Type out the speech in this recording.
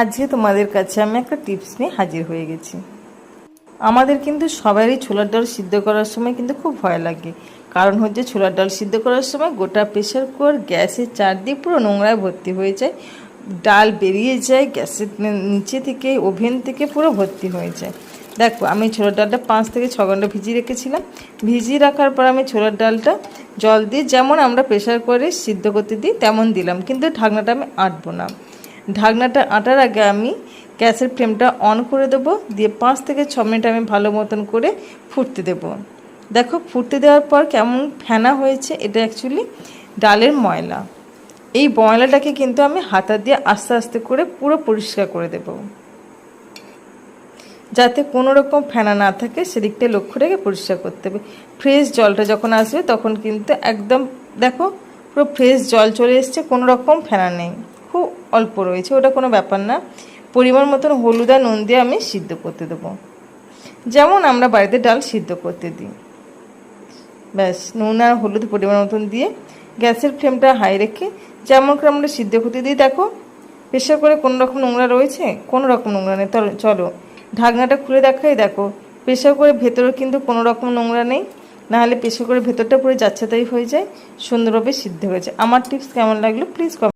আজকে তোমাদের কাছে আমি একটা টিপস নিয়ে হাজির হয়ে গেছি। আমাদের কিন্তু সবারই ছোলার ডাল সিদ্ধ করার সময় কিন্তু খুব ভয় লাগে। কারণ হচ্ছে ছোলার ডাল সিদ্ধ করার সময় গোটা প্রেশার কুকার গ্যাসের চারদিক পুরো নোংরায় ভর্তি হয়ে যায়, ডাল বেরিয়ে যায় গ্যাসের নিচে থেকে, ওভেন থেকে পুরো ভর্তি হয়ে যায়। দেখো, আমি ছোলার ডালটা 5 থেকে 6 ঘন্টা ভিজিয়ে রেখেছিলাম। ভিজিয়ে রাখার পর আমি ছোলার ডালটা জল দিয়ে যেমন আমরা প্রেশার কুকারে সিদ্ধ করতে দিই তেমন দিলাম, কিন্তু ঢাকনাটা আমি আঁটবো না। ঢাকনাটা আঁটার আগে আমি গ্যাসের ফ্লেমটা অন করে দেবো, দিয়ে 5 থেকে 6 মিনিট আমি ভালো মতন করে ফুটতে দেব। দেখো, ফুটতে দেওয়ার পর কেমন ফেনা হয়েছে, এটা অ্যাকচুয়ালি ডালের ময়লা। এই ময়লাটাকে কিন্তু আমি হাতা দিয়ে আস্তে আস্তে করে পুরো পরিষ্কার করে দেব, যাতে কোনো রকম ফেনা না থাকে সেদিকটা লক্ষ্য রেখে পরিষ্কার করতে হবে। ফ্রেশ জলটা যখন আসবে তখন কিন্তু একদম দেখো পুরো ফ্রেশ জল চলে এসছে, কোনো রকম ফেনা নেই, খুব অল্প রয়েছে, ওটা কোনো ব্যাপার না। পরিমাণ মতন হলুদ আর নুন দিয়ে আমি সিদ্ধ করতে দেবো, যেমন আমরা বাড়িতে ডাল সিদ্ধ করতে দিই। ব্যাস, নুন আর হলুদ পরিমাণ মতন দিয়ে গ্যাসের ফ্লেমটা হাই রেখে যেমন করে আমরা সিদ্ধ করতে দিই। দেখো, প্রেশার করে কোনো রকম নোংরা রয়েছে? কোনো রকম নোংরা নেই। চলো ঢাকনাটা খুলে দেখাই। দেখো, প্রেশার করে ভেতরে কিন্তু কোনো রকম নোংরা নেই, নাহলে প্রেশার করে ভেতরটা পুরো যাচ্ছেতাই হয়ে যায়, সুন্দরভাবে সিদ্ধ হয়েছে। আমার টিপস কেমন লাগলো প্লিজ